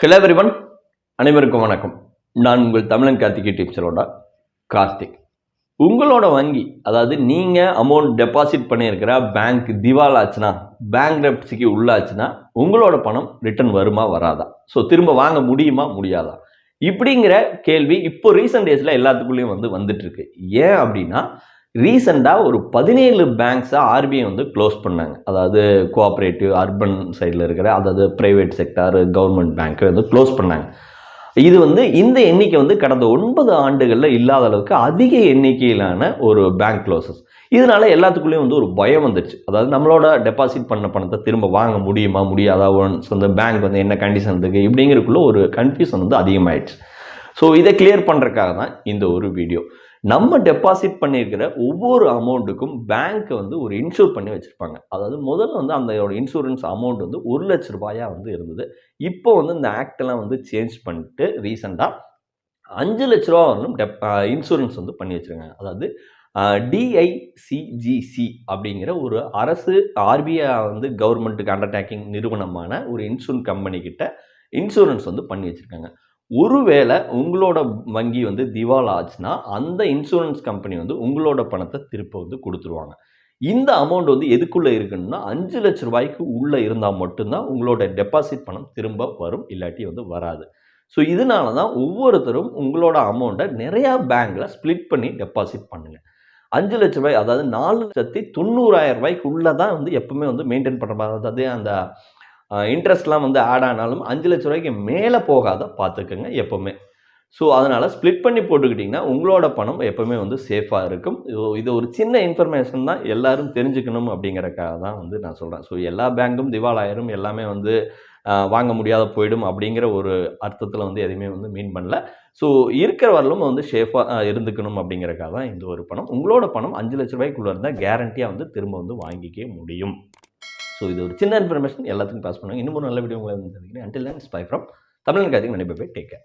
Hello everyone, அனைவருக்கும் வணக்கம். நான் உங்கள் தமிழன் கார்த்திகை டிப்ஸரோட கார்த்திக். உங்களோட வங்கி, அதாவது நீங்கள் அமௌண்ட் டெபாசிட் பண்ணியிருக்கிற பேங்க் திவாலாச்சுன்னா, பேங்க்ரப்சிக்கு உள்ளாச்சுன்னா உங்களோட பணம் ரிட்டர்ன் வருமா வராதா? ஸோ திரும்ப வாங்க முடியுமா முடியாதா? இப்படிங்கிற கேள்வி இப்போ ரீசெண்ட் டேஸில் எல்லாத்துக்குள்ளேயும் வந்துட்டுருக்கு. ஏன் அப்படின்னா, ரீசெண்டாக ஒரு 17 பேங்க்ஸை ஆர்பிஐ க்ளோஸ் பண்ணாங்க. அதாவது கோஆப்ரேட்டிவ் அர்பன் சைடில் இருக்கிற, அதாவது ப்ரைவேட் செக்டார் கவர்மெண்ட் பேங்க்கை க்ளோஸ் பண்ணாங்க. இது இந்த எண்ணிக்கை கடந்த 9 ஆண்டுகளில் இல்லாத அளவுக்கு அதிக எண்ணிக்கையிலான ஒரு பேங்க் க்ளோசஸ். இதனால எல்லாத்துக்குள்ளேயும் ஒரு பயம் வந்துடுச்சு. அதாவது நம்மளோட டெபாசிட் பண்ண பணத்தை திரும்ப வாங்க முடியுமா முடியாதா, ஒன்ஸ் பேங்க் என்ன கண்டிஷன் இருக்குது இப்படிங்கிறதுக்குள்ள ஒரு கன்ஃபியூஷன் அதிகமாகிடுச்சு. ஸோ இதை கிளியர் பண்ணுறதுக்காக தான் இந்த ஒரு வீடியோ. நம்ம டெபாசிட் பண்ணியிருக்கிற ஒவ்வொரு அமௌண்ட்டுக்கும் பேங்க் ஒரு இன்சூர் பண்ணி வச்சுருப்பாங்க. அதாவது முதல்ல அந்த இன்சூரன்ஸ் அமௌண்ட் 1 லட்ச ரூபாயா இருந்தது. இப்போ இந்த ஆக்டெல்லாம் சேஞ்ச் பண்ணிட்டு ரீசெண்டாக 5 லட்ச ரூபா வரலும் இன்சூரன்ஸ் பண்ணி வச்சுருக்காங்க. அதாவது டிஐசிஜிசி அப்படிங்கிற ஒரு அரசு ஆர்பிஐ கவர்மெண்ட்டுக்கு அண்டர்டேக்கிங் நிறுவனமான ஒரு இன்சூரன்ஸ் கம்பெனிக்கிட்ட இன்சூரன்ஸ் பண்ணி வச்சுருக்காங்க. ஒருவேளை உங்களோட வங்கி திவால் ஆச்சுன்னா அந்த இன்சூரன்ஸ் கம்பெனி உங்களோட பணத்தை திருப்ப கொடுத்துருவாங்க. இந்த அமௌண்ட் எதுக்குள்ளே இருக்குன்னா 5 லட்ச ரூபாய்க்கு உள்ளே இருந்தால் மட்டும்தான் உங்களோட டெபாசிட் பணம் திரும்ப வரும், இல்லாட்டி வராது. ஸோ இதனால தான் ஒவ்வொருத்தரும் உங்களோட அமௌண்ட்டை நிறையா பேங்க்கில் ஸ்ப்ளிட் பண்ணி டெபாசிட் பண்ணுங்கள். 5 லட்ச ரூபாய், அதாவது 4,90,000 ரூபாய்க்கு உள்ளே தான் எப்பவுமே மெயின்டைன் பண்ணுற மாதிரி, அதாவது அந்த இன்ட்ரெஸ்ட்லாம் ஆட் ஆனாலும் 5 லட்ச ரூபாய்க்கு மேலே போகாத பார்த்துக்கோங்க எப்போவுமே. ஸோ அதனால் ஸ்ப்ளிட் பண்ணி போட்டுக்கிட்டிங்கன்னா உங்களோட பணம் எப்போவுமே சேஃபாக இருக்கும். இது ஒரு சின்ன இன்ஃபர்மேஷன் தான், எல்லோரும் தெரிஞ்சுக்கணும் அப்படிங்கிறக்காக தான் நான் சொல்கிறேன். ஸோ எல்லா பேங்க்கும் திவால் ஆயிரும், எல்லாமே வாங்க முடியாத போயிடும் அப்படிங்கிற ஒரு அர்த்தத்தில் எதுவுமே மீன் பண்ணல. ஸோ இருக்கிற வரலும் சேஃபாக இருந்துக்கணும் அப்படிங்கிறக்காக தான் இந்த ஒரு பணம். உங்களோட பணம் 5 லட்ச ரூபாய்க்குள்ளே இருந்தால் கேரண்டியாக திரும்ப வாங்கிக்க முடியும். ஸோ இது ஒரு சின்ன இன்ஃபர்மேஷன் எல்லாத்துக்கும் பாஸ் பண்ணுவாங்க. இன்னும் ஒரு நல்ல வீடியோ உங்களை சந்திக்கிறேன். அன்டில் தென் பை ஃப்ரம் தமிழன் கார்த்திக். Take care.